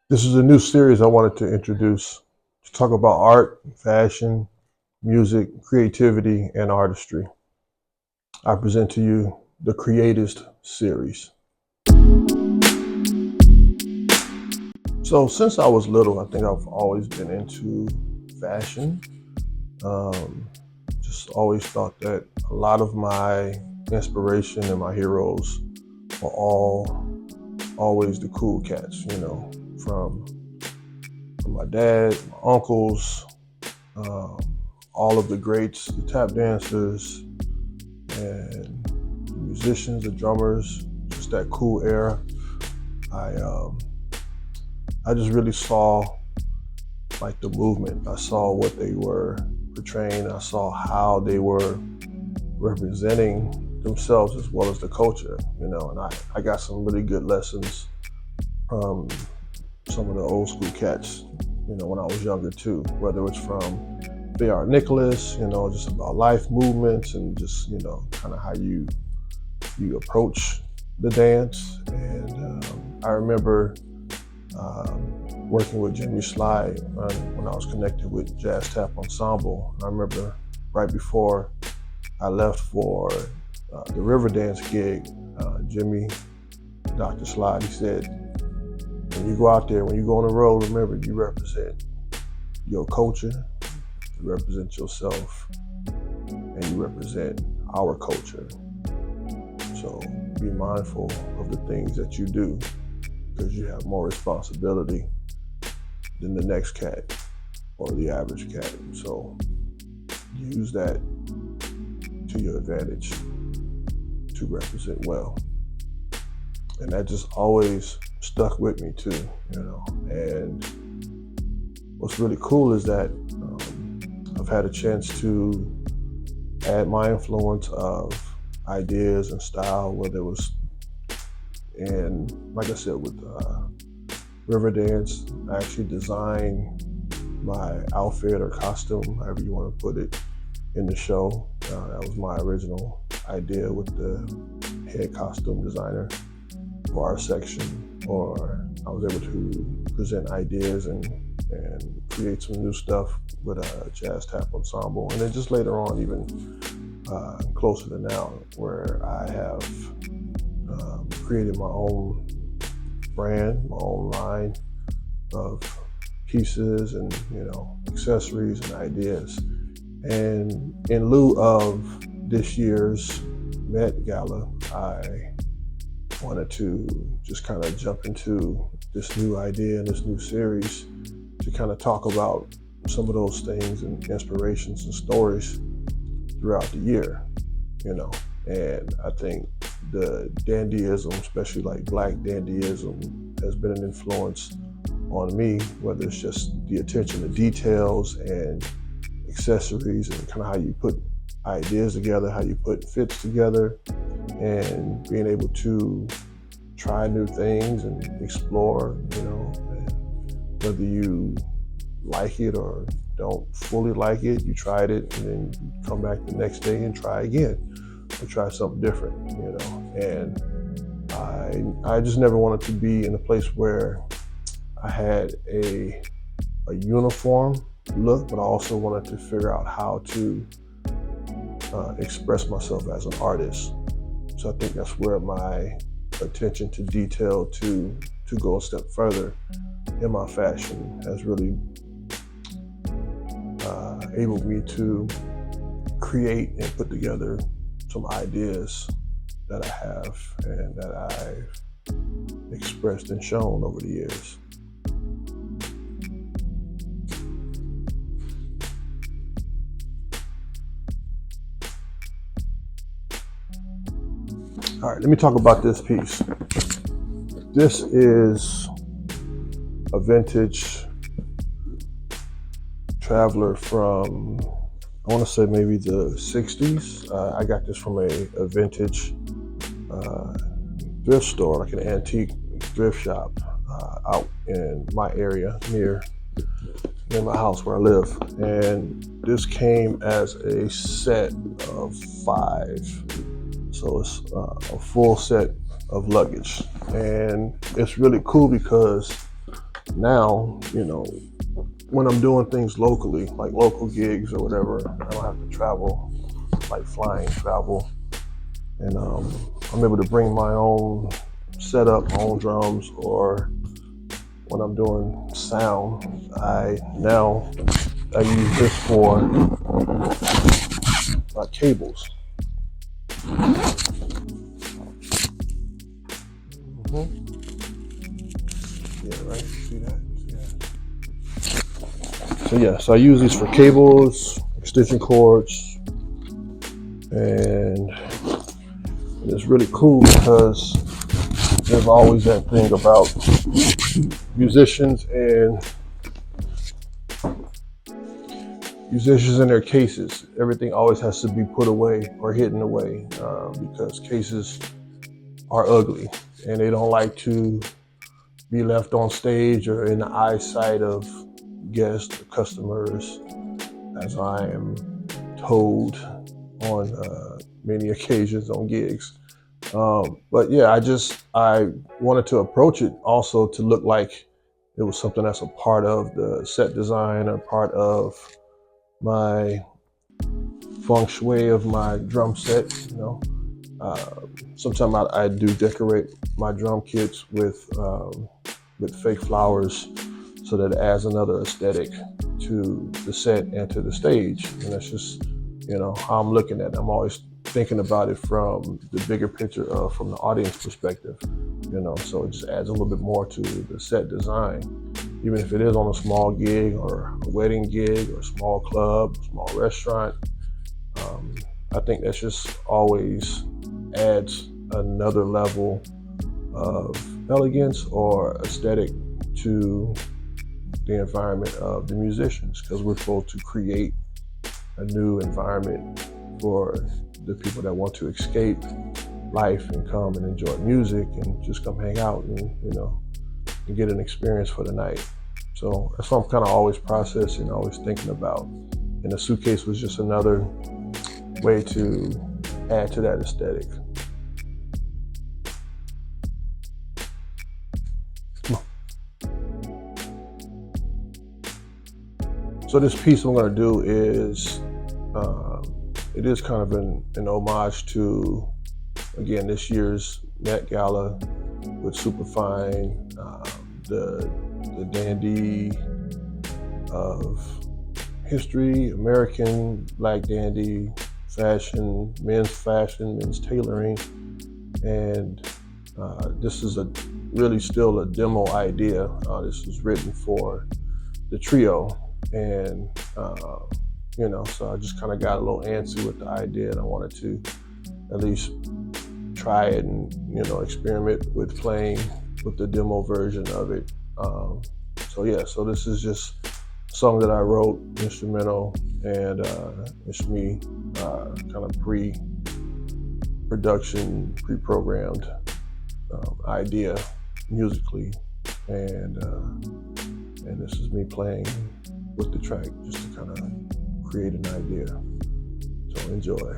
This is a new series I wanted to introduce to talk about art, fashion, music, creativity, and artistry. I present to you the CREATIST series. So since I was little, I think I've always been into fashion. Um, just always thought that a lot of my inspiration and my heroes were always the cool cats, from my dad, my uncles, um, all of the greats, the tap dancers, and the musicians, the drummers, just that cool era. I um, I just really saw like the movement. I saw what they were portraying. I saw how they were representing themselves as well as the culture, and I got some really good lessons from some of the old school cats, when I was younger too, whether it's from J.R. Nicholas, just about life movements and just, kind of how you approach the dance. And I remember working with Jimmy Sly when I was connected with Jazz Tap Ensemble. I remember right before I left for the Riverdance gig, Jimmy, Dr. Sly, he said, when you go out there, when you go on the road, remember you represent your culture, you represent yourself, and you represent our culture. So be mindful of the things that you do because you have more responsibility than the next cat or the average cat. So use that to your advantage to represent well. And that just always stuck with me too, And what's really cool is that I've had a chance to add my influence of ideas and style, whether it was like I said, with Riverdance. I actually designed my outfit or costume, however you want to put it, in the show. That was my original idea with the head costume designer for our section, or I was able to present ideas and create some new stuff with a Jazz Tap Ensemble. And then just later on, even closer to now, where I have created my own brand, my own line of pieces and, accessories and ideas. And in lieu of this year's Met Gala, I wanted to just kind of jump into this new idea and this new series to kind of talk about some of those things and inspirations and stories throughout the year, And I think the dandyism, especially like Black dandyism, has been an influence on me, whether it's just the attention to details and accessories and kind of how you put ideas together, how you put fits together, and being able to try new things and explore, and whether you like it or don't fully like it, you tried it and then you come back the next day and try again or try something different, And I just never wanted to be in a place where I had a uniform look, but I also wanted to figure out how to express myself as an artist. So I think that's where my attention to detail to go a step further in my fashion has really enabled me to create and put together some ideas that I have and that I've expressed and shown over the years. All right, let me talk about this piece. This is a vintage traveler from, I want to say maybe the 60s. I got this from a vintage thrift store, like an antique thrift shop out in my area near my house where I live. And this came as a set of 5. So it's a full set of luggage. And it's really cool because now, you know, when I'm doing things locally, like local gigs or whatever, I don't have to travel, like flying travel. And I'm able to bring my own setup, my own drums, or when I'm doing sound, I use this for my cables. Yeah, right. See that? So yeah, so I use these for cables, extension cords, and it's really cool because there's always that thing about musicians and their cases. Everything always has to be put away or hidden away because cases are ugly and they don't like to be left on stage or in the eyesight of guests or customers, as I am told on many occasions on gigs. But yeah, I wanted to approach it also to look like it was something that's a part of the set design or part of my feng shui of my drum set. You know, sometimes I do decorate my drum kits with fake flowers so that it adds another aesthetic to the set and to the stage. And that's just, you know, how I'm looking at it. I'm always thinking about it from the bigger picture from the audience perspective, you know, so it just adds a little bit more to the set design, even if it is on a small gig or a wedding gig or a small club, small restaurant. I think that's just always adds another level of elegance or aesthetic to the environment of the musicians, because we're supposed to create a new environment for the people that want to escape life and come and enjoy music and just come hang out and, you know, and get an experience for the night. So that's what I'm kind of always processing, always thinking about. And the suitcase was just another way to add to that aesthetic. So this piece I'm going to do is, it is kind of an homage to, again, this year's Met Gala with Superfine, the dandy of history, American black dandy fashion, men's tailoring. And this is really still a demo idea. This was written for the trio. And, you know, so I just kind of got a little antsy with the idea, and I wanted to at least try it and, you know, experiment with playing with the demo version of it. So yeah, so this is just a song that I wrote, instrumental, and it's me kind of pre-production, pre-programmed idea musically, and this is me playing with the track just to kind of create an idea. So enjoy.